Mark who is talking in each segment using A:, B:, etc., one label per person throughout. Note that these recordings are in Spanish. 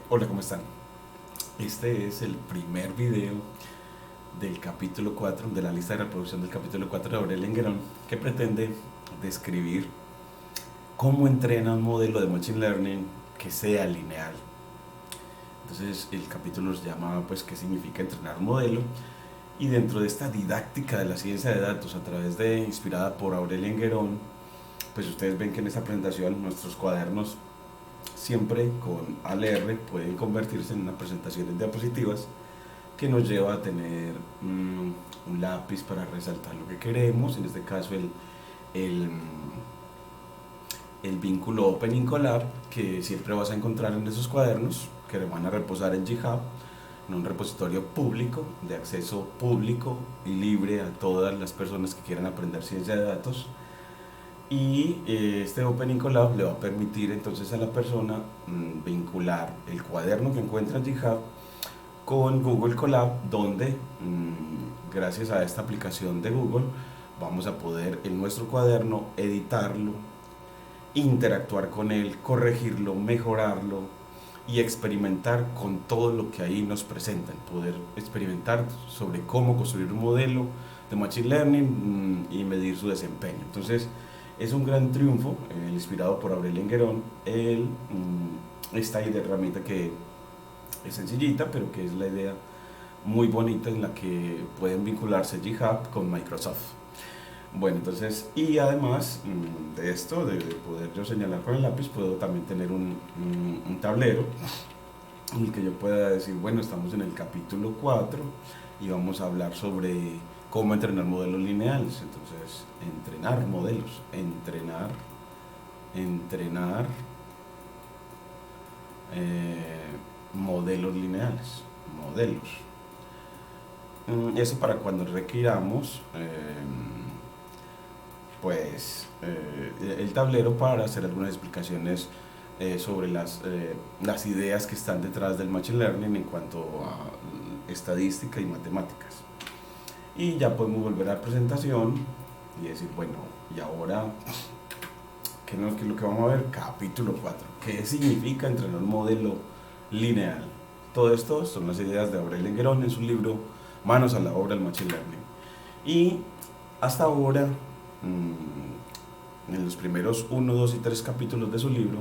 A: Hola, ¿cómo están? Este es el primer video del capítulo 4 de la lista de reproducción del capítulo 4 de Aurel Enguerón, que pretende describir cómo entrena un modelo de Machine Learning que sea lineal. Entonces el capítulo se llama pues qué significa entrenar un modelo, y dentro de esta didáctica de la ciencia de datos a través de inspirada por Aurel Enguerón, pues ustedes ven que en esta presentación nuestros cuadernos siempre con ALR pueden convertirse en una presentación en diapositivas que nos lleva a tener un lápiz para resaltar lo que queremos, en este caso el, el vínculo Open Collab, que siempre vas a encontrar en esos cuadernos que van a reposar en GitHub, en un repositorio público, de acceso público y libre a todas las personas que quieran aprender ciencia de datos. Y este Open Collab le va a permitir entonces a la persona vincular el cuaderno que encuentra en GitHub con Google Colab, donde gracias a esta aplicación de Google vamos a poder en nuestro cuaderno editarlo, interactuar con él, corregirlo, mejorarlo y experimentar con todo lo que ahí nos presentan, poder experimentar sobre cómo construir un modelo de Machine Learning y medir su desempeño. Entonces es un gran triunfo, inspirado por Aurel Enguerón, esta herramienta que es sencillita, pero que es la idea muy bonita en la que pueden vincularse GitHub con Microsoft. Bueno, entonces, y además de esto, de poder yo señalar con el lápiz, puedo también tener un tablero en el que yo pueda decir, bueno, estamos en el capítulo 4 y vamos a hablar sobre cómo entrenar modelos lineales. Entonces, entrenar modelos, entrenar modelos lineales, modelos. Eso para cuando requiramos el tablero para hacer algunas explicaciones sobre las ideas que están detrás del Machine Learning en cuanto a estadística y matemáticas. Y ya podemos volver a la presentación y decir, bueno, y ahora, ¿qué es lo que vamos a ver? Capítulo 4. ¿Qué significa entrenar un modelo lineal? Todo esto son las ideas de Aurel Enguerón en su libro Manos a la obra del Machine Learning. Y hasta ahora, en los primeros 1, 2 y 3 capítulos de su libro,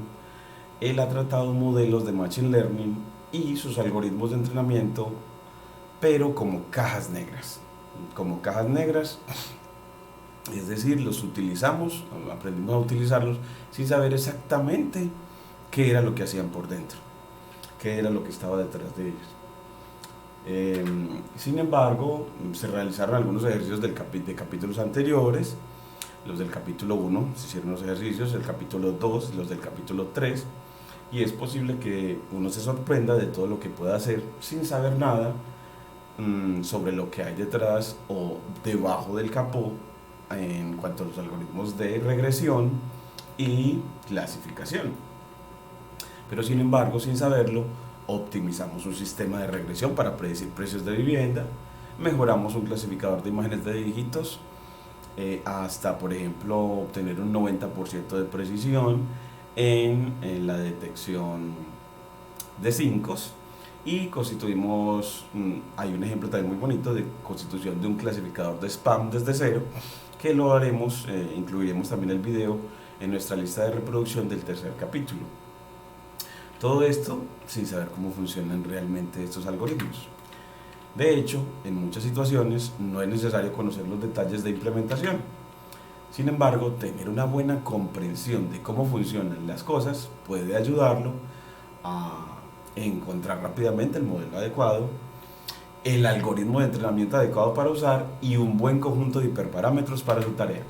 A: él ha tratado modelos de Machine Learning y sus algoritmos de entrenamiento, pero como cajas negras. Como cajas negras, es decir, los utilizamos, aprendimos a utilizarlos sin saber exactamente qué era lo que hacían por dentro, qué era lo que estaba detrás de ellos. Sin embargo, se realizaron algunos ejercicios de capítulos anteriores. Los del capítulo 1 se hicieron los ejercicios, el capítulo 2, los del capítulo 3, y es posible que uno se sorprenda de todo lo que pueda hacer sin saber nada sobre lo que hay detrás o debajo del capó en cuanto a los algoritmos de regresión y clasificación. Pero sin embargo, sin saberlo, optimizamos un sistema de regresión para predecir precios de vivienda, mejoramos un clasificador de imágenes de dígitos hasta, por ejemplo, obtener un 90% de precisión en la detección de 5, y constituimos, hay un ejemplo también muy bonito de constitución de un clasificador de spam desde cero, que lo haremos, incluiremos también el video en nuestra lista de reproducción del tercer capítulo. Todo esto sin saber cómo funcionan realmente estos algoritmos. De hecho, en muchas situaciones no es necesario conocer los detalles de implementación. Sin embargo, tener una buena comprensión de cómo funcionan las cosas puede ayudarlo a encontrar rápidamente el modelo adecuado, el algoritmo de entrenamiento adecuado para usar y un buen conjunto de hiperparámetros para su tarea.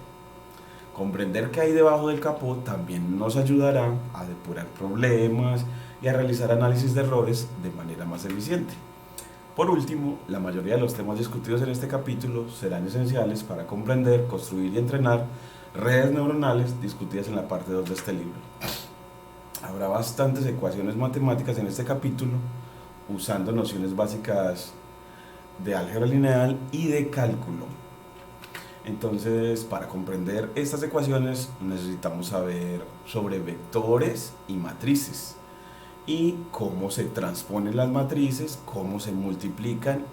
A: Comprender qué hay debajo del capó también nos ayudará a depurar problemas y a realizar análisis de errores de manera más eficiente. Por último, la mayoría de los temas discutidos en este capítulo serán esenciales para comprender, construir y entrenar redes neuronales discutidas en la parte 2 de este libro. Habrá bastantes ecuaciones matemáticas en este capítulo, usando nociones básicas de álgebra lineal y de cálculo. Entonces, para comprender estas ecuaciones necesitamos saber sobre vectores y matrices. y cómo se transponen las matrices, cómo se multiplican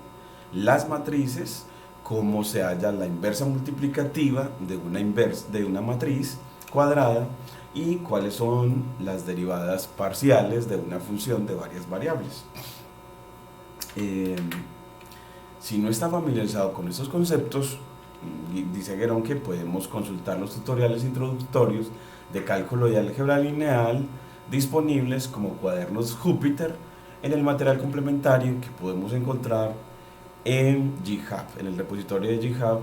A: las matrices, cómo se halla la inversa multiplicativa de una matriz cuadrada y cuáles son las derivadas parciales de una función de varias variables. Si no está familiarizado con estos conceptos, dice Guerón que podemos consultar los tutoriales introductorios de cálculo y álgebra lineal disponibles como cuadernos Júpiter en el material complementario que podemos encontrar en GitHub, en el repositorio de GitHub,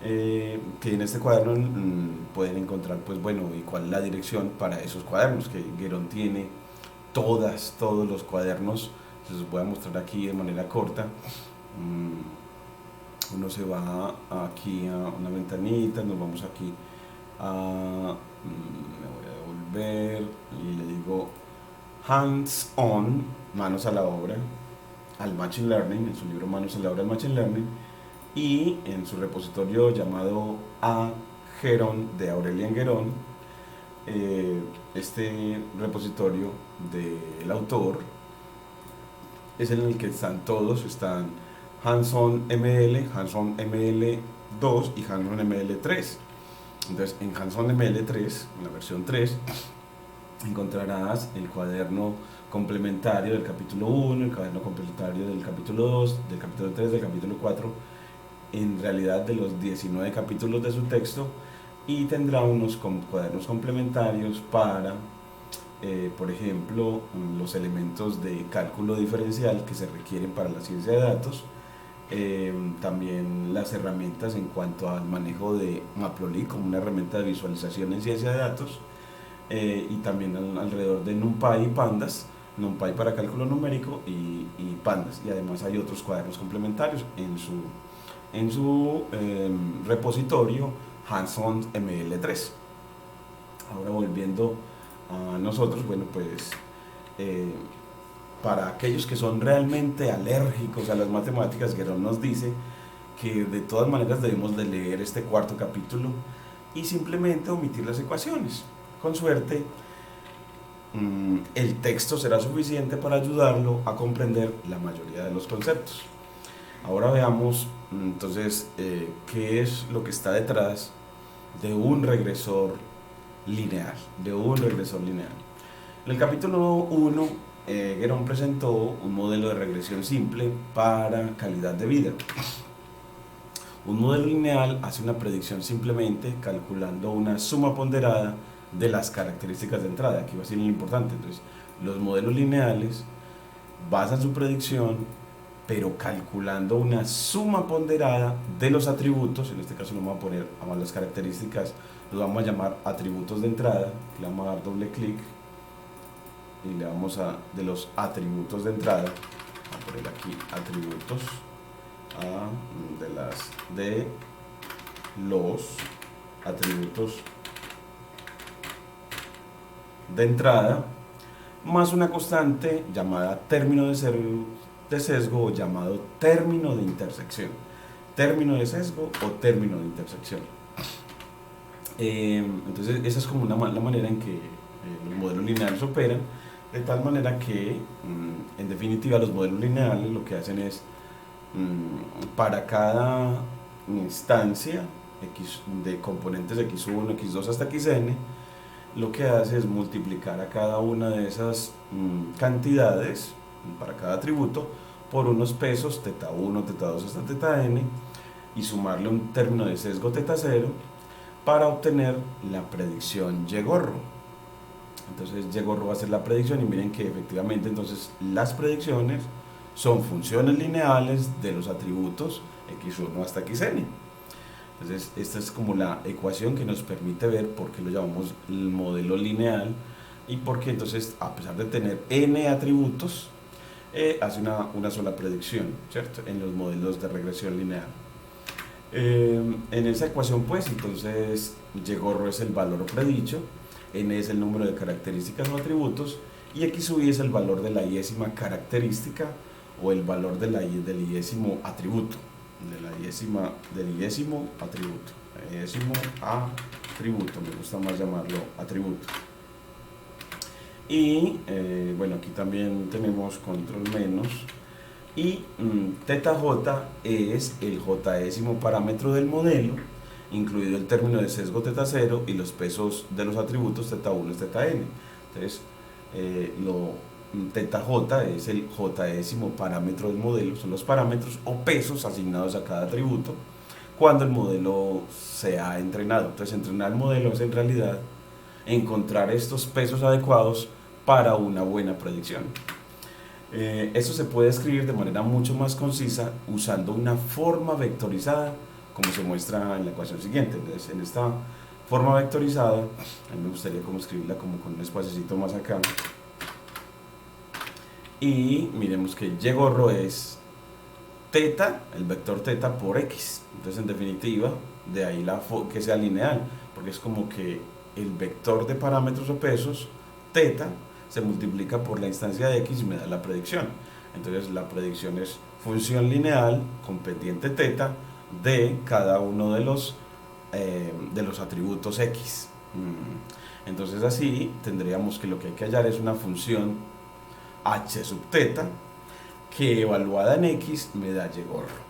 A: que en este cuaderno pueden encontrar, pues bueno, y cuál es la dirección para esos cuadernos, que Guerón tiene todos los cuadernos. Se los voy a mostrar aquí de manera corta. Uno se va aquí a una ventanita, nos vamos aquí a, me voy a devolver y le digo hands on, manos a la obra, al Machine Learning, en su libro Manos a la obra del Machine Learning, y en su repositorio llamado A. Guerón, de Aurélien Guerón. Este repositorio del autor es en el que están todos, están Hands-on ML, Hands-on ML2 y Hands-on ML3. Entonces, en Hands-on ML3, en la versión 3, encontrarás el cuaderno complementario del capítulo 1, el cuaderno complementario del capítulo 2, del capítulo 3, del capítulo 4, en realidad de los 19 capítulos de su texto, y tendrá unos cuadernos complementarios para, por ejemplo, los elementos de cálculo diferencial que se requieren para la ciencia de datos, también las herramientas en cuanto al manejo de Matplotlib como una herramienta de visualización en ciencia de datos, y también alrededor de NumPy y Pandas, NumPy para cálculo numérico y Pandas, y además hay otros cuadernos complementarios en su repositorio Hands-on ML3. Ahora volviendo a nosotros, bueno, pues para aquellos que son realmente alérgicos a las matemáticas, Guerón nos dice que de todas maneras debemos de leer este cuarto capítulo y simplemente omitir las ecuaciones. Con suerte, el texto será suficiente para ayudarlo a comprender la mayoría de los conceptos. Ahora veamos entonces qué es lo que está detrás de un regresor lineal, En el capítulo 1, Guerón presentó un modelo de regresión simple para calidad de vida. Un modelo lineal hace una predicción simplemente calculando una suma ponderada de las características de entrada. Aquí va a ser lo importante. Entonces, los modelos lineales basan su predicción, pero calculando una suma ponderada de los atributos. En este caso no vamos a poner a las características, los vamos a llamar atributos de entrada. Le vamos a dar doble clic y le vamos a, de los atributos de entrada, vamos a poner aquí atributos de los atributos de entrada, más una constante llamada término de sesgo, o llamado término de intersección, término de sesgo o término de intersección. Entonces esa es como la manera en que los modelos lineales operan, de tal manera que en definitiva los modelos lineales lo que hacen es, para cada instancia de componentes x1, x2 hasta xn, lo que hace es multiplicar a cada una de esas cantidades para cada atributo por unos pesos θ1, θ2 hasta θn, y sumarle un término de sesgo θ0 para obtener la predicción Y-gorro. Entonces Y-gorro va a ser la predicción, y miren que efectivamente entonces las predicciones son funciones lineales de los atributos x1 hasta xn. Entonces esta es como la ecuación que nos permite ver por qué lo llamamos el modelo lineal, y porque entonces, a pesar de tener n atributos, hace una sola predicción, ¿cierto?, en los modelos de regresión lineal. En esa ecuación, pues, entonces Y-gorro es el valor predicho, n es el número de características o atributos, y xi es el valor de la iésima característica o el valor del iésimo atributo, del iésimo atributo, me gusta más llamarlo atributo. Y bueno, aquí también tenemos control menos. Y teta j es el j-ésimo parámetro del modelo, incluido el término de sesgo teta 0 y los pesos de los atributos teta 1 y teta n. Entonces, teta j es el j-ésimo parámetro del modelo, son los parámetros o pesos asignados a cada atributo cuando el modelo se ha entrenado. Entonces, entrenar el modelo es en realidad encontrar estos pesos adecuados para una buena predicción. Esto se puede escribir de manera mucho más concisa usando una forma vectorizada, como se muestra en la ecuación siguiente. Entonces, en esta forma vectorizada, a mí me gustaría como escribirla como con un espacito más acá. Y miremos que y gorro es teta, el vector teta por x. Entonces, en definitiva, de ahí que sea lineal, porque es como que el vector de parámetros o pesos, teta, se multiplica por la instancia de x y me da la predicción. Entonces la predicción es función lineal con pendiente teta de cada uno de los atributos x. Entonces así tendríamos que lo que hay que hallar es una función h sub teta que evaluada en x me da y gorro.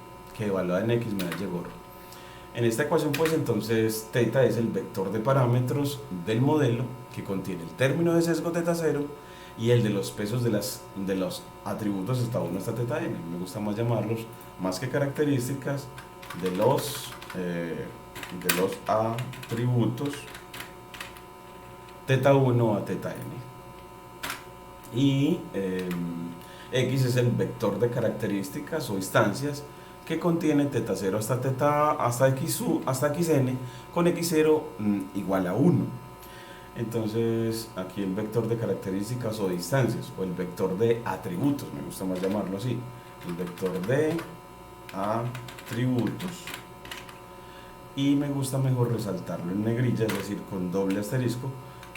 A: En esta ecuación pues entonces teta es el vector de parámetros del modelo que contiene el término de sesgo teta 0 y el de los pesos de los atributos teta 1 hasta teta n. Me gusta más llamarlos, más que características, de los atributos teta 1 a teta n. Y x es el vector de características o instancias que contiene teta 0 hasta xn con x0 igual a 1. Entonces aquí el vector de características o de instancias, o el vector de atributos, me gusta más llamarlo así, el vector de atributos, y me gusta mejor resaltarlo en negrilla, es decir, con doble asterisco,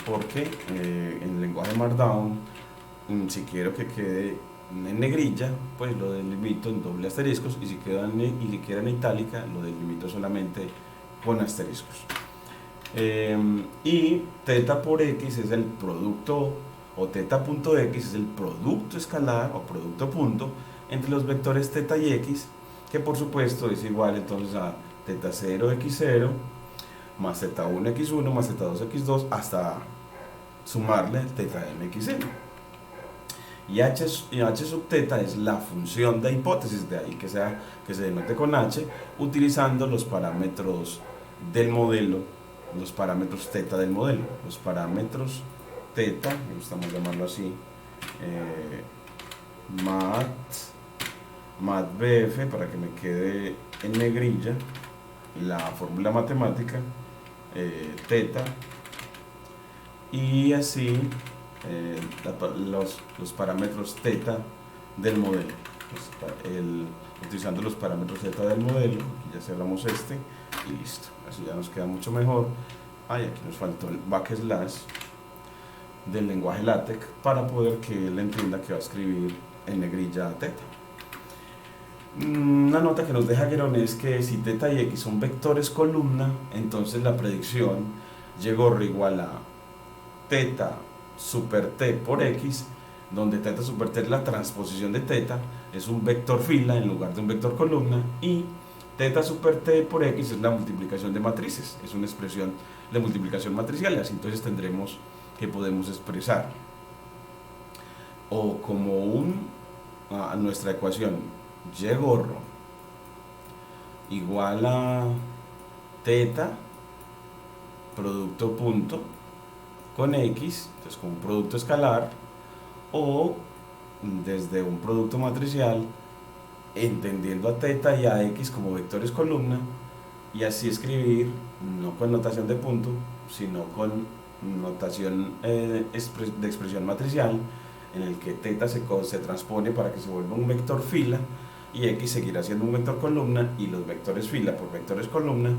A: porque en el lenguaje Markdown, si quiero que quede en negrilla, pues lo delimito en doble asteriscos, y si queda en itálica, lo delimito solamente con asteriscos. Y teta por x es el producto, o teta.x es el producto escalar o producto punto entre los vectores teta y x, que por supuesto es igual entonces a teta 0 x0 más teta 1 x1 más teta 2 x2 hasta sumarle teta n xn. Y h sub teta es la función de hipótesis, de ahí que se denote con h, utilizando los parámetros del modelo, los parámetros teta del modelo, los parámetros teta, me gusta más llamarlo así, matbf, para que me quede en negrilla la fórmula matemática, teta, y así los parámetros teta del modelo, utilizando los parámetros teta del modelo. Ya cerramos este y listo, así ya nos queda mucho mejor. Aquí nos faltó el backslash del lenguaje LaTeX para poder que él entienda que va a escribir en negrilla teta. Una nota que nos deja Guéron es que si teta y x son vectores columna, entonces la predicción y gorro igual a teta super t por x, donde teta super t es la transposición de teta, es un vector fila en lugar de un vector columna, y teta super t por x es la multiplicación de matrices, es una expresión de multiplicación matricial. Así entonces tendremos que podemos expresar o como nuestra ecuación y gorro igual a teta producto punto con x, entonces como un producto escalar, o desde un producto matricial entendiendo a teta y a x como vectores columna, y así escribir no con notación de punto sino con notación de expresión matricial, en el que teta se transpone para que se vuelva un vector fila y x seguirá siendo un vector columna, y los vectores fila por vectores columna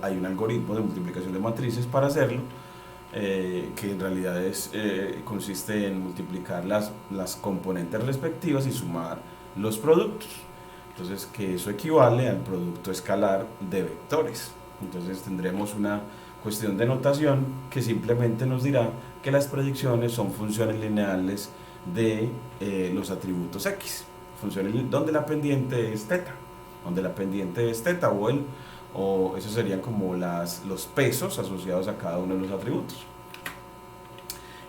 A: hay un algoritmo de multiplicación de matrices para hacerlo, que en realidad consiste en multiplicar las componentes respectivas y sumar los productos. Entonces, que eso equivale al producto escalar de vectores. Entonces tendremos una cuestión de notación que simplemente nos dirá que las predicciones son funciones lineales de los atributos X, funciones donde la pendiente es teta, o esos serían como los pesos asociados a cada uno de los atributos.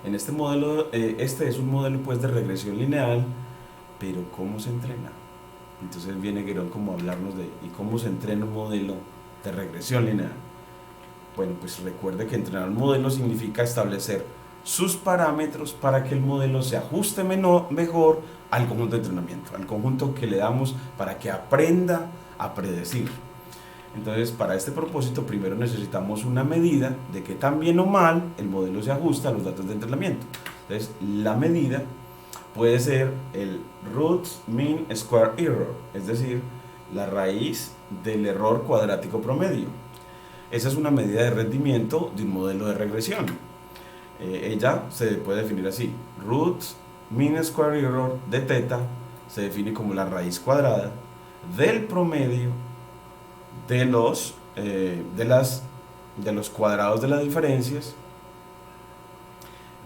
A: En este modelo, este es un modelo pues de regresión lineal, pero ¿cómo se entrena? Entonces viene Guerón como a hablarnos de ¿y cómo se entrena un modelo de regresión lineal? Bueno, pues recuerde que entrenar un modelo significa establecer sus parámetros para que el modelo se ajuste mejor al conjunto de entrenamiento, al conjunto que le damos para que aprenda a predecir. Entonces, para este propósito, primero necesitamos una medida de que tan bien o mal el modelo se ajusta a los datos de entrenamiento. Entonces, la medida puede ser el root mean square error, es decir, la raíz del error cuadrático promedio. Esa es una medida de rendimiento de un modelo de regresión. Ella se puede definir así: root mean square error de teta se define como la raíz cuadrada del promedio de los cuadrados de las diferencias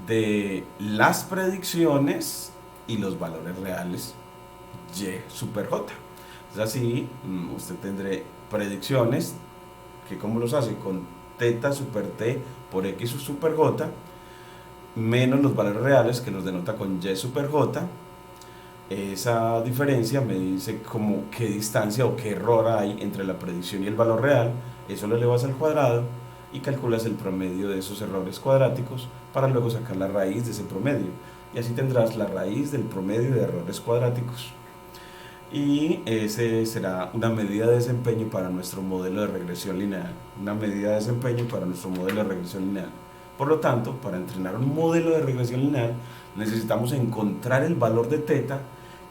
A: de las predicciones y los valores reales y super j. Es así, usted tendrá predicciones que, ¿cómo los hace? Con teta super t por x super j menos los valores reales, que los denota con y super j. Esa diferencia me dice como qué distancia o qué error hay entre la predicción y el valor real. Eso lo elevas al cuadrado y calculas el promedio de esos errores cuadráticos para luego sacar la raíz de ese promedio, y así tendrás la raíz del promedio de errores cuadráticos, y ese será una medida de desempeño para nuestro modelo de regresión lineal. Por lo tanto, para entrenar un modelo de regresión lineal necesitamos encontrar el valor de teta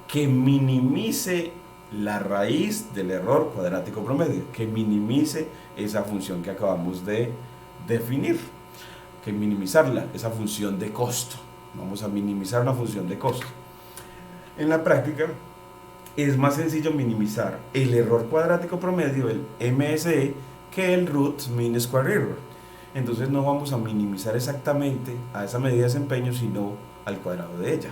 A: que minimice la raíz del error cuadrático promedio, que minimice esa función que acabamos de definir, que minimizarla, esa función de costo. Vamos a minimizar una función de costo. En la práctica es más sencillo minimizar el error cuadrático promedio, el MSE, que el root mean square error. Entonces no vamos a minimizar exactamente a esa medida de desempeño, sino al cuadrado de ella.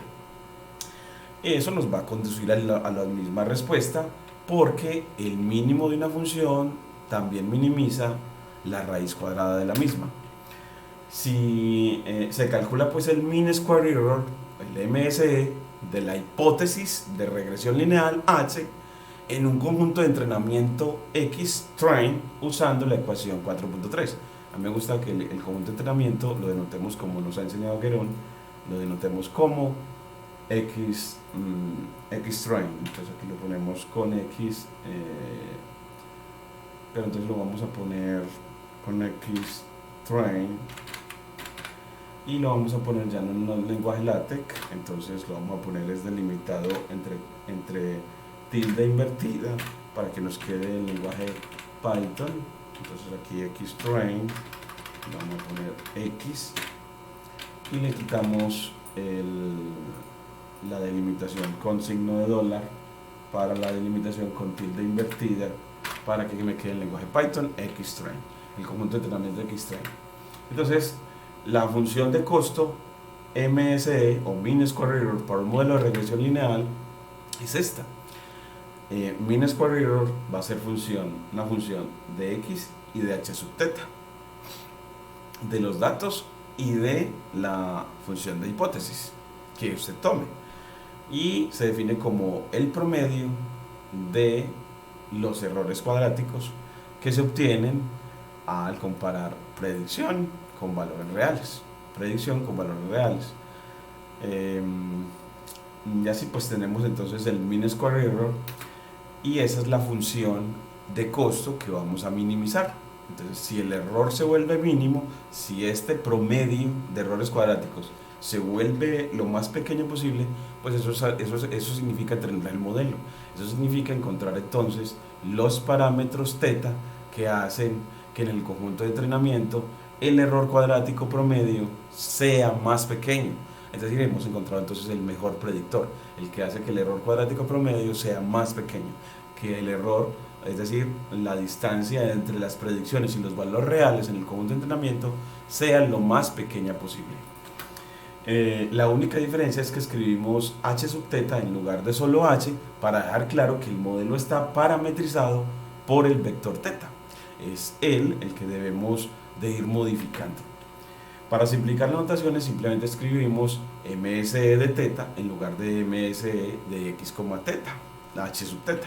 A: Eso nos va a conducir a la misma respuesta, porque el mínimo de una función también minimiza la raíz cuadrada de la misma. Si se calcula pues el mean square error, el MSE, de la hipótesis de regresión lineal H en un conjunto de entrenamiento X train usando la ecuación 4.3. A mí me gusta que el conjunto de entrenamiento lo denotemos como nos ha enseñado Guerón, lo denotemos como X train. Entonces aquí lo ponemos con X, pero entonces lo vamos a poner con X train y lo vamos a poner ya en un lenguaje LaTeX. Entonces lo vamos a poner delimitado entre tilde invertida para que nos quede el lenguaje Python. Entonces aquí xtrain, le vamos a poner x y le quitamos la delimitación con signo de dólar para la delimitación con tilde invertida para que me quede el lenguaje Python xtrain, el conjunto de entrenamiento de xtrain. Entonces la función de costo MSE o mean square error para un modelo de regresión lineal es esta. Mean square error va a ser una función de x y de h sub teta, de los datos y de la función de hipótesis que usted tome, y se define como el promedio de los errores cuadráticos que se obtienen al comparar predicción con valores reales. Y así pues tenemos entonces el mean square error, y esa es la función de costo que vamos a minimizar. Entonces, si el error se vuelve mínimo, si este promedio de errores cuadráticos se vuelve lo más pequeño posible, pues eso significa entrenar el modelo. Eso significa encontrar entonces los parámetros teta que hacen que en el conjunto de entrenamiento el error cuadrático promedio sea más pequeño. Es decir, hemos encontrado entonces el mejor predictor, el que hace que el error cuadrático promedio sea más pequeño, que el error es decir, la distancia entre las predicciones y los valores reales en el conjunto de entrenamiento, sea lo más pequeña posible. La única diferencia es que escribimos h sub teta en lugar de solo h, para dejar claro que el modelo está parametrizado por el vector teta. Es él el que debemos de ir modificando. Para simplificar las notaciones, simplemente escribimos MSE de teta en lugar de MSE de x, teta, h sub teta.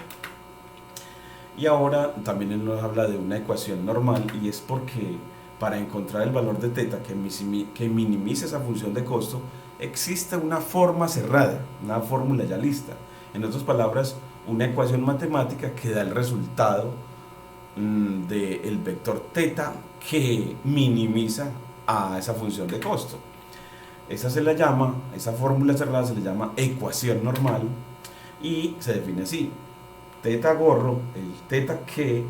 A: Y ahora también él nos habla de una ecuación normal, y es porque para encontrar el valor de teta que minimice esa función de costo, existe una forma cerrada, una fórmula ya lista. En otras palabras, una ecuación matemática que da el resultado del vector teta que minimiza a esa función de costo. Esa fórmula cerrada se le llama ecuación normal, y se define así: teta gorro, el teta que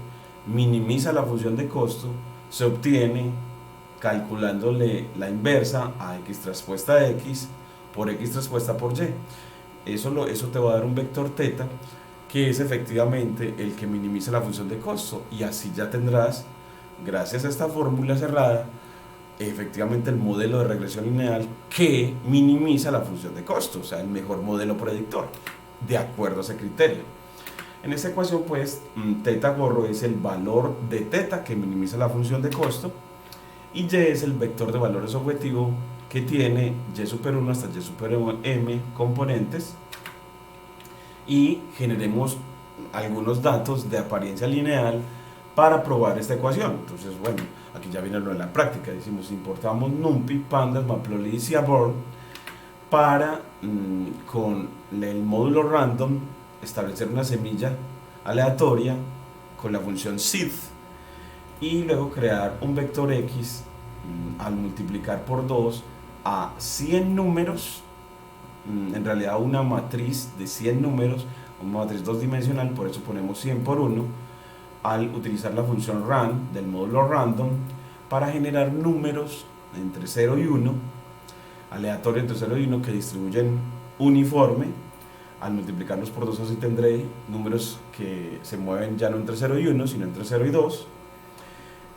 A: minimiza la función de costo, se obtiene calculándole la inversa a x traspuesta de x por x traspuesta por y. Eso te va a dar un vector teta que es efectivamente el que minimiza la función de costo, y así ya tendrás, gracias a esta fórmula cerrada, efectivamente el modelo de regresión lineal que minimiza la función de costo, o sea, el mejor modelo predictor, de acuerdo a ese criterio. En esta ecuación, pues, teta gorro es el valor de teta que minimiza la función de costo, y y es el vector de valores objetivo que tiene y super 1 hasta y super m componentes, y generemos algunos datos de apariencia lineal para probar esta ecuación. Entonces, bueno, aquí ya viene lo de la práctica. Decimos, importamos numpy, pandas, matplotlib y seaborn para, con el módulo random, establecer una semilla aleatoria con la función seed, y luego crear un vector x al multiplicar por 2 a 100 números, en realidad una matriz de 100 números, una matriz 2-dimensional, por eso ponemos 100 por 1, al utilizar la función rand del módulo random para generar números entre 0 y 1, aleatorio entre 0 y 1, que distribuyen uniforme. Al multiplicarlos por 2, así tendré números que se mueven ya no entre 0 y 1, sino entre 0 y 2.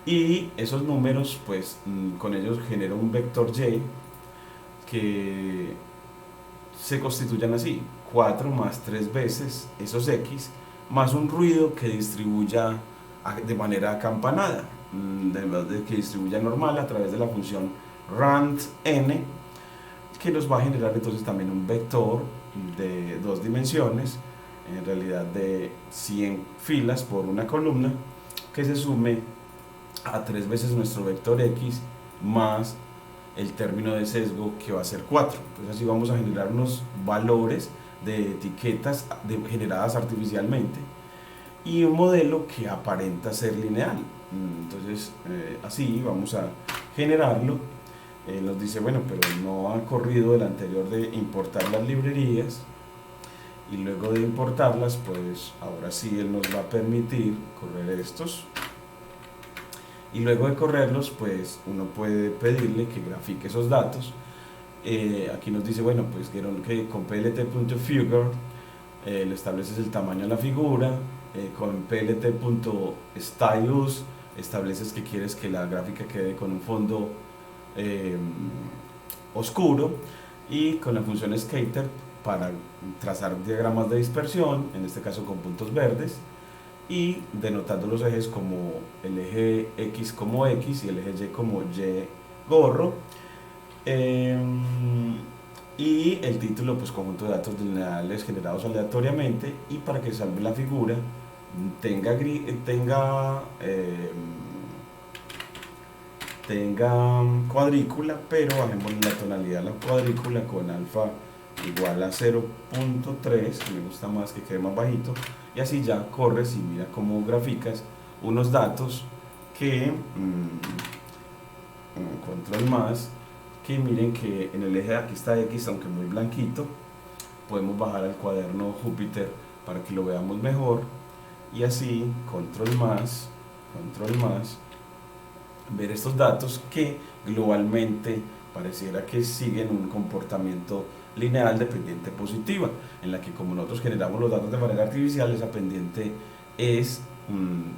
A: Y esos números, pues, con ellos genero un vector y que se constituyan así: 4 más 3 veces esos x, más un ruido que distribuya de manera acampanada, que distribuya normal a través de la función rand n, que nos va a generar entonces también un vector de 2 dimensiones, en realidad de 100 filas por una columna, que se sume a 3 veces nuestro vector x más el término de sesgo, que va a ser 4. Entonces así vamos a generar unos valores de etiquetas generadas artificialmente, y un modelo que aparenta ser lineal. Entonces así vamos a generarlo. Nos dice, bueno, pero no ha corrido el anterior de importar las librerías, y luego de importarlas, pues ahora sí él nos va a permitir correr estos, y luego de correrlos, pues uno puede pedirle que grafique esos datos. Aquí nos dice, bueno, pues que con plt.figure le estableces el tamaño de la figura, con plt.stylus estableces que quieres que la gráfica quede con un fondo oscuro, y con la función scatter para trazar diagramas de dispersión, en este caso con puntos verdes, y denotando los ejes como el eje x como x y el eje y como y gorro, y el título, pues conjunto de datos lineales generados aleatoriamente, y para que salve la figura tenga cuadrícula, pero bajemos la tonalidad de la cuadrícula con alfa igual a 0.3, que me gusta más, que quede más bajito, y así ya corres y mira cómo graficas unos datos que control más, que miren que en el eje de aquí está x, aunque muy blanquito. Podemos bajar al cuaderno Júpiter para que lo veamos mejor, y así control más, ver estos datos que globalmente pareciera que siguen un comportamiento lineal de pendiente positiva, en la que, como nosotros generamos los datos de manera artificial, esa pendiente es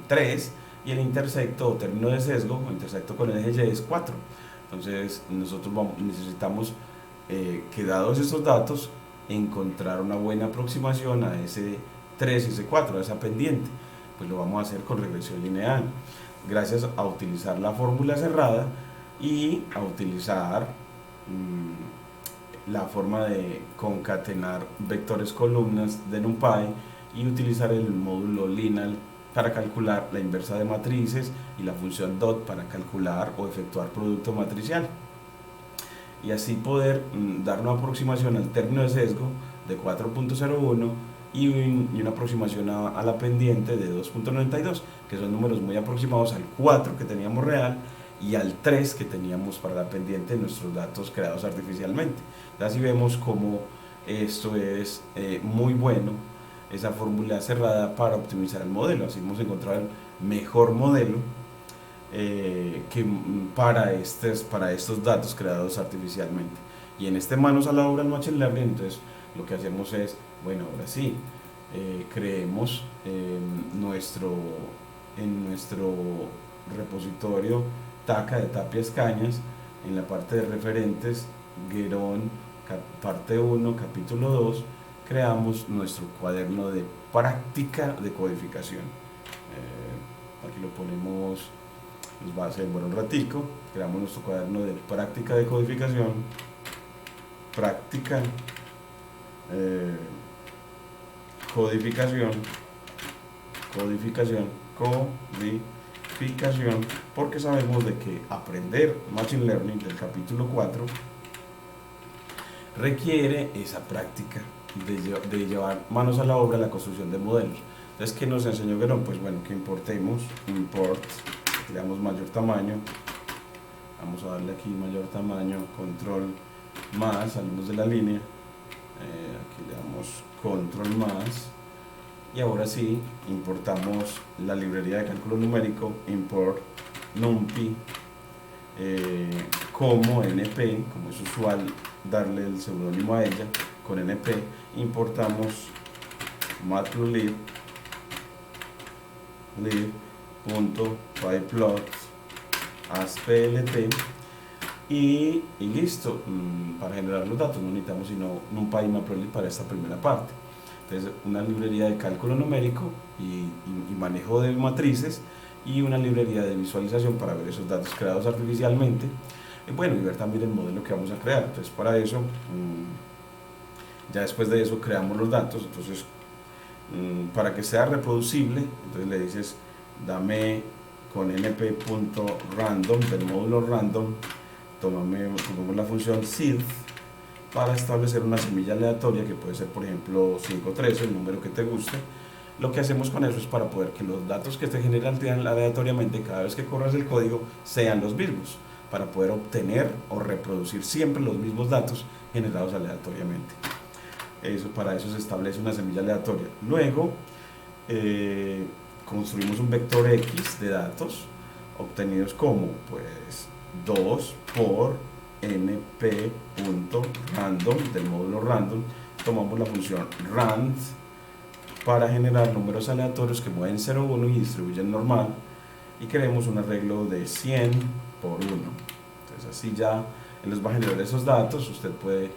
A: 3, y el intersecto o término de sesgo o intersecto con el eje Y es 4. Entonces nosotros necesitamos que dados estos datos encontrar una buena aproximación a ese 3 y ese 4, a esa pendiente. Pues lo vamos a hacer con regresión lineal, gracias a utilizar la fórmula cerrada y a utilizar la forma de concatenar vectores columnas de NumPy y utilizar el módulo lineal para calcular la inversa de matrices y la función dot para calcular o efectuar producto matricial, y así poder dar una aproximación al término de sesgo de 4.01 y una aproximación a la pendiente de 2.92, que son números muy aproximados al 4 que teníamos real y al 3 que teníamos para la pendiente de nuestros datos creados artificialmente. Así vemos como esto es muy bueno, esa fórmula cerrada para optimizar el modelo. Así hemos encontrado el mejor modelo para estos datos creados artificialmente. Y en este manos a la obra en Machine Learning, entonces lo que hacemos es, bueno, ahora sí, creemos en nuestro repositorio TACA de Tapias Cañas, en la parte de referentes, Guerón, parte 1, capítulo 2, creamos nuestro cuaderno de práctica de codificación. Aquí lo ponemos, nos va a hacer un ratico. Creamos nuestro cuaderno de práctica de codificación, práctica, codificación, porque sabemos de que aprender Machine Learning del capítulo 4 requiere esa práctica de llevar manos a la obra la construcción de modelos. Entonces, ¿qué nos enseñó Guerón? Pues bueno, que importemos, import, le damos mayor tamaño, vamos a darle aquí mayor tamaño, control más, salimos de la línea, aquí le damos control más, y ahora sí importamos la librería de cálculo numérico, import numpy, como np, como es usual darle el seudónimo a ella, con np importamos matplotlib lib.pyplot as plt y listo. Para generar los datos no necesitamos sino NumPy y Matplotlib para esta primera parte. Entonces, una librería de cálculo numérico y manejo de matrices, y una librería de visualización para ver esos datos creados artificialmente, y bueno, y ver también el modelo que vamos a crear. Entonces, para eso, ya después de eso creamos los datos. Entonces, para que sea reproducible, entonces le dices dame con np.random del módulo random, tomamos la función seed para establecer una semilla aleatoria que puede ser, por ejemplo, 513, el número que te guste. Lo que hacemos con eso es para poder que los datos que se generan aleatoriamente cada vez que corras el código sean los mismos, para poder obtener o reproducir siempre los mismos datos generados aleatoriamente. Para eso se establece una semilla aleatoria. Luego construimos un vector X de datos obtenidos como pues 2 por np.random del módulo random. Tomamos la función rand para generar números aleatorios que mueven 0, 1 y distribuyen normal, y queremos un arreglo de 100 por 1. Entonces así ya él les va a generar esos datos. Usted puede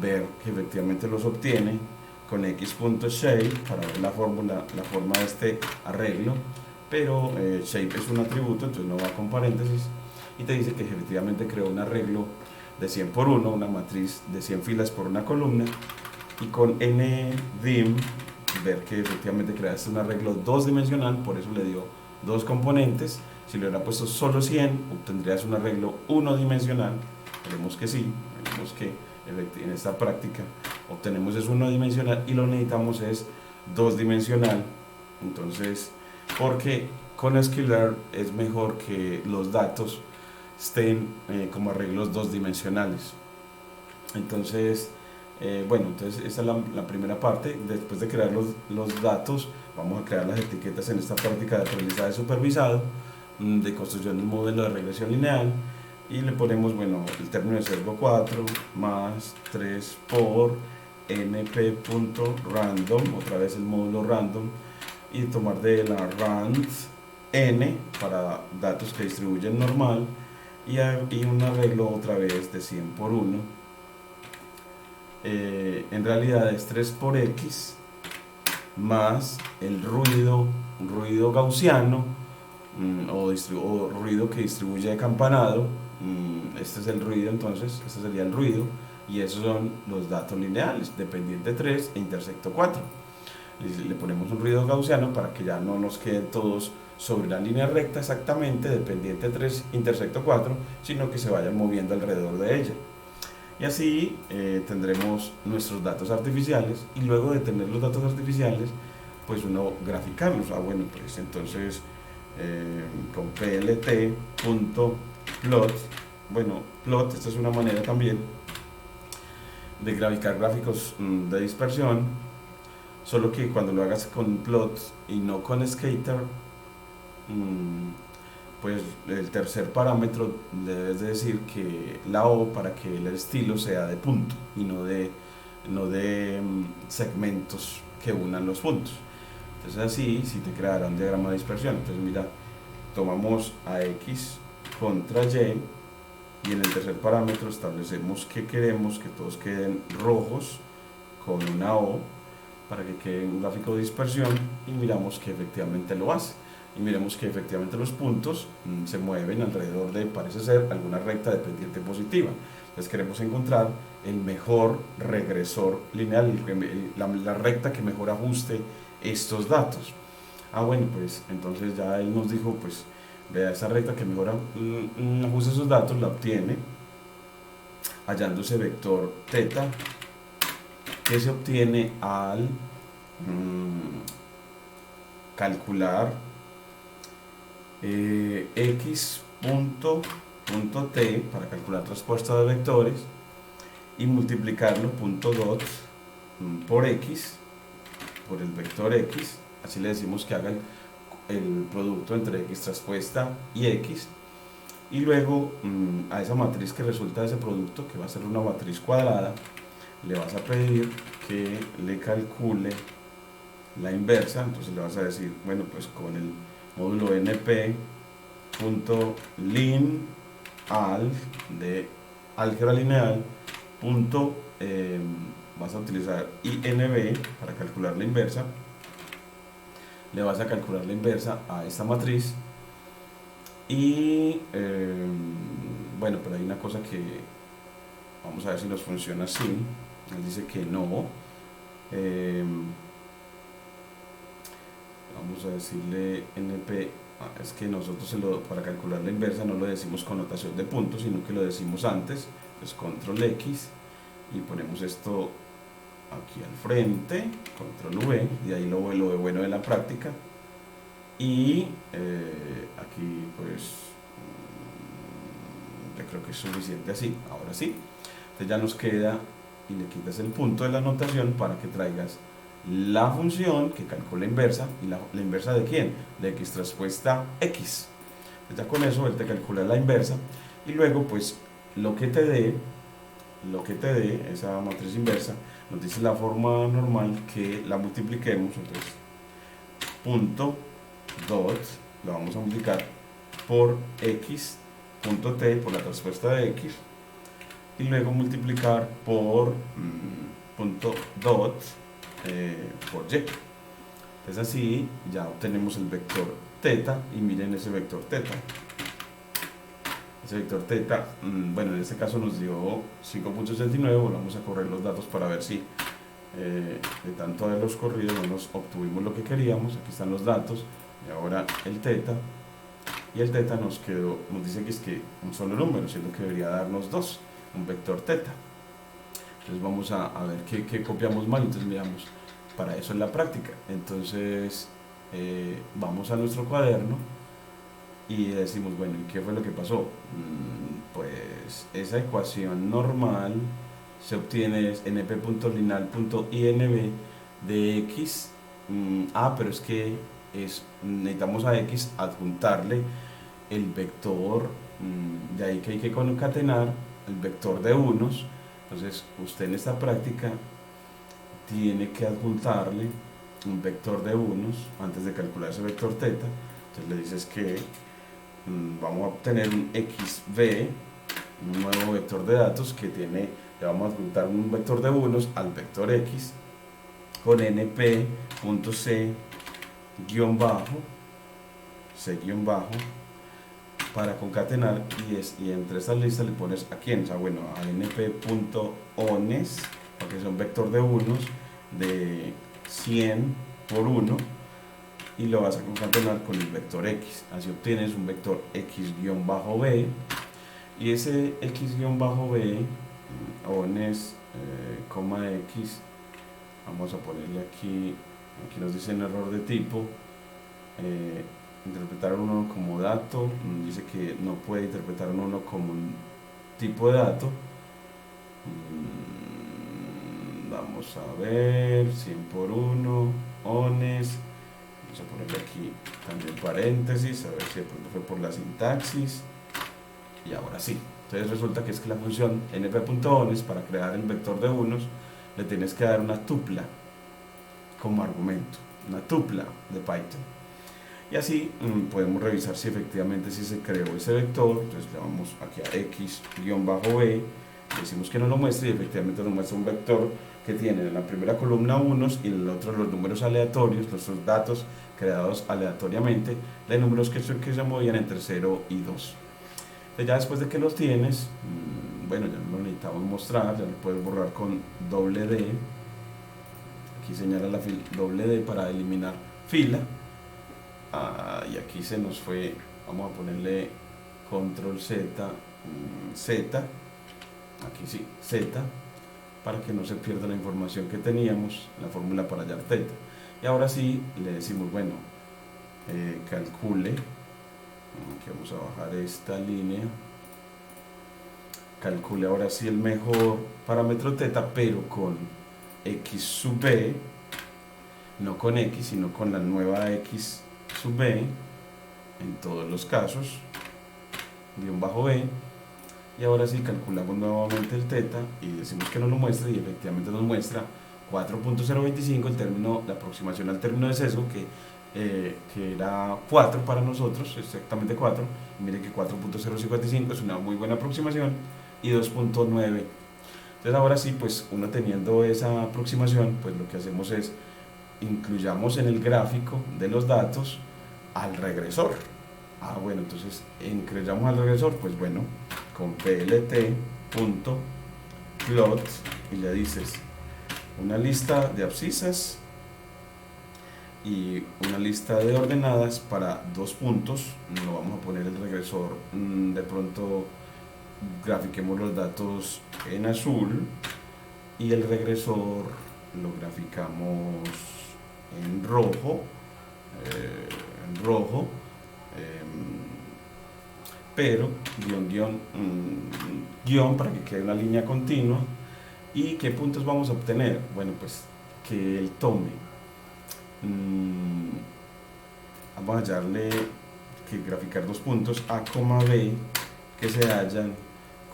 A: ver que efectivamente los obtiene con x.shape para ver la forma de este arreglo, pero shape es un atributo, entonces no va con paréntesis, y te dice que efectivamente creó un arreglo de 100 por 1, una matriz de 100 filas por una columna, y con ndim ver que efectivamente creaste un arreglo 2-dimensional, por eso le dio 2 componentes. Si le hubiera puesto solo 100, obtendrías un arreglo 1-dimensional. Veremos que sí, veremos que en esta práctica obtenemos es 1-dimensional y lo necesitamos es 2-dimensional. Entonces, porque con Sklearn es mejor que los datos estén como arreglos 2-dimensionales. Entonces, bueno, entonces esta es la primera parte. Después de crear los datos, vamos a crear las etiquetas en esta práctica de aprendizaje supervisado, de construcción de un modelo de regresión lineal, y le ponemos, bueno, el término de sesgo 4 más 3 por np.random, otra vez el módulo random, y tomar de la rand n para datos que distribuyen normal y un arreglo otra vez de 100 por 1. En realidad es 3 por x más el ruido gaussiano o ruido que distribuye de campanado. Este es el ruido, entonces este sería el ruido, y esos son los datos lineales, dependiente 3 e intersecto 4. Le ponemos un ruido gaussiano para que ya no nos queden todos sobre la línea recta exactamente, dependiente 3, intersecto 4, sino que se vayan moviendo alrededor de ella. Y así tendremos nuestros datos artificiales, y luego de tener los datos artificiales, pues uno graficarlos. Bueno, pues entonces con plt.plot, bueno, plot, esta es una manera también de graficar gráficos de dispersión, solo que cuando lo hagas con plot y no con scatter, pues el tercer parámetro debes de decir que la O, para que el estilo sea de punto y no de segmentos que unan los puntos. Entonces así sí te creará un diagrama de dispersión. Entonces mira, tomamos a X contra Y, y en el tercer parámetro establecemos que queremos que todos queden rojos con una O para que quede un gráfico de dispersión, y miramos que efectivamente lo hace. Y miremos que efectivamente los puntos se mueven alrededor de, parece ser, alguna recta dependiente positiva. Entonces queremos encontrar el mejor regresor lineal, la recta que mejor ajuste estos datos. Bueno, pues entonces ya él nos dijo, pues vea, esa recta que mejor ajusta esos datos la obtiene hallando ese vector θ, que se obtiene al calcular x.t para calcular respuesta de vectores y multiplicarlo punto dot por x, por el vector x. Así le decimos que haga el producto entre x traspuesta y x, y luego a esa matriz que resulta de ese producto, que va a ser una matriz cuadrada, le vas a pedir que le calcule la inversa. Entonces le vas a decir, bueno, pues con el módulo np.lin al de álgebra lineal vas a utilizar inv para calcular la inversa. Le vas a calcular la inversa a esta matriz, y bueno, pero hay una cosa que vamos a ver si nos funciona así. Él dice que no. Vamos a decirle np. Es que nosotros para calcular la inversa no lo decimos con notación de puntos, sino que lo decimos antes. Pues control X y ponemos esto aquí al frente, control V, y ahí lo bueno de la práctica. Y aquí pues yo creo que es suficiente así. Ahora sí, entonces ya nos queda, y le quitas el punto de la notación para que traigas la función que calcula la inversa. ¿Y la inversa de quién? De x traspuesta x. Entonces ya con eso él te calcula la inversa, y luego pues lo que te dé esa matriz inversa, nos dice la forma normal que la multipliquemos. Entonces punto dot lo vamos a multiplicar por x.t, por la respuesta de x, y luego multiplicar por punto dot por y. Entonces así ya obtenemos el vector θ, y miren ese vector θ. Ese vector θ, bueno, en este caso nos dio 5.89. Volvamos a correr los datos para ver si de tanto haberlos corrido no nos obtuvimos lo que queríamos. Aquí están los datos, y ahora el θ, y el θ nos dice que es que un solo número, siendo que debería darnos dos, un vector θ. Entonces vamos a ver qué copiamos mal. Entonces miramos, para eso es la práctica. Entonces vamos a nuestro cuaderno y decimos, bueno, ¿y qué fue lo que pasó? Pues esa ecuación normal se obtiene np.lineal.inv de x. Pero es que necesitamos a x adjuntarle el vector, de ahí que hay que concatenar el vector de unos. Entonces usted en esta práctica tiene que adjuntarle un vector de unos antes de calcular ese vector teta. Entonces le dices que vamos a obtener un xv, un nuevo vector de datos que tiene, le vamos a adjuntar un vector de unos al vector x con np.c guión bajo, c guión bajo, para concatenar, y entre estas listas le pones a quién, o sea, bueno, a np.ones, porque es un vector de unos de 100 por 1, y lo vas a concatenar con el vector x. Así obtienes un vector x-b, y ese x-b, ones, coma x, vamos a ponerle aquí nos dice en error de tipo, interpretar un 1 como dato, dice que no puede interpretar un 1 como un tipo de dato. Vamos a ver, 100 por 1, ones, vamos a ponerle aquí también paréntesis, a ver si de pronto fue por la sintaxis, y ahora sí. Entonces resulta que es que la función np.ones, para crear el vector de unos, le tienes que dar una tupla como argumento, una tupla de Python. Y así podemos revisar si efectivamente si se creó ese vector. Entonces le vamos aquí a x-b, decimos que no lo muestre, y efectivamente nos muestra un vector que tiene en la primera columna unos y en la otra los números aleatorios, nuestros datos creados aleatoriamente, de números que se movían entre 0 y 2. Entonces ya después de que los tienes, bueno, ya no lo necesitamos mostrar, ya lo puedes borrar con doble D. Aquí señala la doble D para eliminar fila. Y aquí se nos fue, vamos a ponerle control Z, Z, aquí sí, Z, para que no se pierda la información que teníamos, la fórmula para hallar teta. Y ahora sí le decimos, bueno, calcule, aquí vamos a bajar esta línea, calcule ahora sí el mejor parámetro teta, pero con x sub b, no con x, sino con la nueva x sub b, en todos los casos, guión bajo b, y ahora sí calculamos nuevamente el teta y decimos que no lo muestra, y efectivamente nos muestra 4.025, el término, la aproximación al término de sesgo, que era 4 para nosotros, exactamente 4, y mire que 4.055 es una muy buena aproximación, y 2.9. Entonces ahora sí, pues uno teniendo esa aproximación, pues lo que hacemos es incluyamos en el gráfico de los datos al regresor. Bueno, entonces incluyamos al regresor, pues bueno, con plt.plot, y le dices una lista de abscisas y una lista de ordenadas para 2 puntos. No vamos a poner el regresor, de pronto grafiquemos los datos en azul, y el regresor lo graficamos en rojo, pero guión para que quede una línea continua. ¿Y qué puntos vamos a obtener? Bueno, pues que él tome, vamos a hallarle que graficar 2 puntos a, b, que se hallan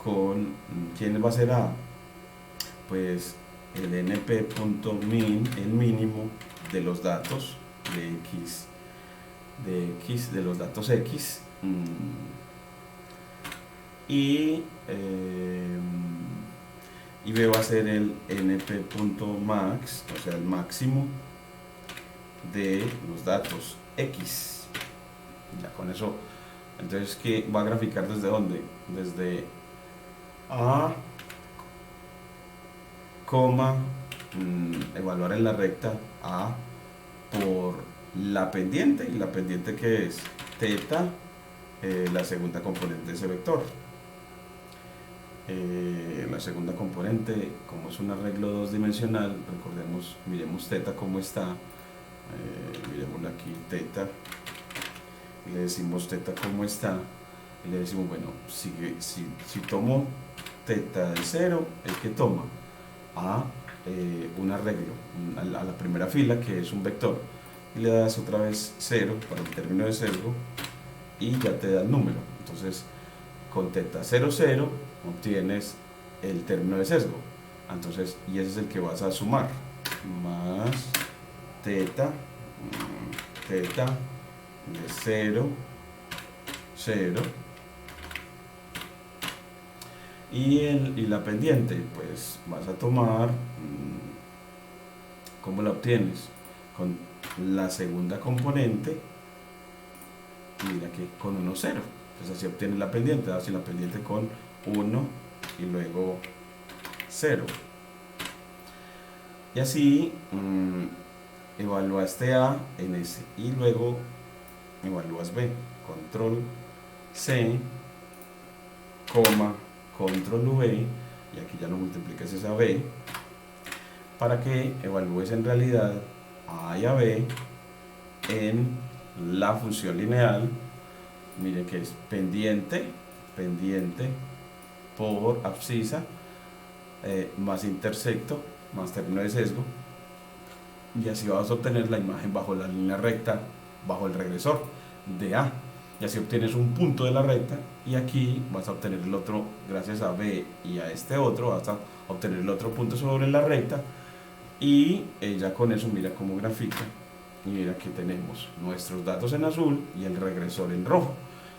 A: con, ¿quién va a ser a? Pues el np.min, el mínimo de los datos de los datos x, y b va a ser el np.max, o sea el máximo de los datos x. Ya con eso, entonces, ¿qué va a graficar desde dónde? Desde a, coma, evaluar en la recta a por la pendiente, y la pendiente que es teta, la segunda componente de ese vector. La segunda componente, como es un arreglo 2-dimensional, recordemos, miremos teta cómo está, miremosla aquí, teta, y le decimos teta cómo está, y le decimos, bueno, si tomo teta de 0, el que toma a un arreglo a la primera fila, que es un vector, y le das otra vez 0 para el término de sesgo, y ya te da el número. Entonces con teta 0, 0 obtienes el término de sesgo. Entonces, y ese es el que vas a sumar, más teta, teta de 0, 0. Y la pendiente, pues vas a tomar, ¿cómo la obtienes? Con la segunda componente, mira que con 1, 0. Pues así obtienes la pendiente, así la pendiente con 1 y luego 0. Y así evaluaste A en S y luego evalúas B. Control C, coma, control V, y aquí ya lo multiplicas esa B, para que evalúes en realidad a A y a B en la función lineal. Mire que es pendiente por abscisa más intersecto más término de sesgo, y así vas a obtener la imagen bajo la línea recta, bajo el regresor de A, y así obtienes un punto de la recta, y aquí vas a obtener el otro, gracias a B y a este otro, vas a obtener el otro punto sobre la recta, y ya con eso mira cómo grafica, y mira que tenemos nuestros datos en azul y el regresor en rojo.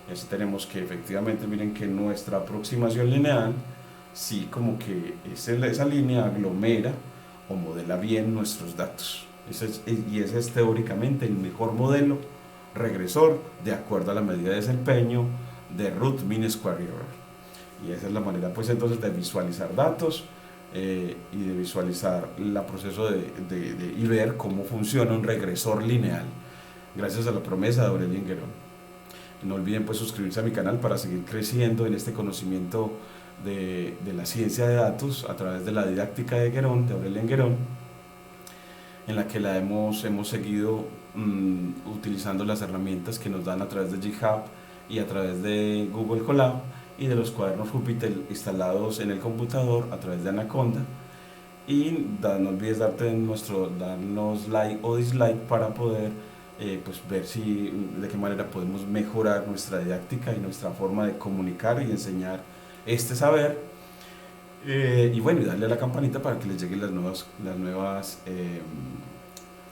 A: Y así tenemos que efectivamente, miren que nuestra aproximación lineal, sí, como que esa línea aglomera o modela bien nuestros datos. Y ese es teóricamente el mejor modelo regresor de acuerdo a la medida de desempeño de root mean square error. Y esa es la manera, pues, entonces, de visualizar datos y de visualizar el proceso y ver cómo funciona un regresor lineal, gracias a la promesa de Aurelien Guéron. No olviden, pues, suscribirse a mi canal para seguir creciendo en este conocimiento de la ciencia de datos a través de la didáctica de Guéron, de Aurelien Guéron, en la que hemos seguido utilizando las herramientas que nos dan a través de GitHub y a través de Google Colab, y de los cuadernos Jupyter instalados en el computador a través de Anaconda. Y no olvides darnos like o dislike para poder pues ver de qué manera podemos mejorar nuestra didáctica y nuestra forma de comunicar y enseñar este saber. Y bueno, y darle a la campanita para que les lleguen las nuevas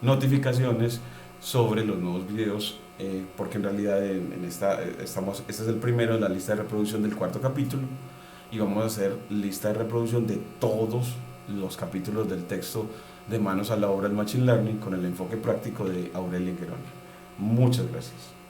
A: notificaciones sobre los nuevos videos, porque en realidad este es el primero de la lista de reproducción del 4.º capítulo, y vamos a hacer lista de reproducción de todos los capítulos del texto de Manos a la Obra del Machine Learning con el enfoque práctico de Aurelien Guéron. Muchas gracias.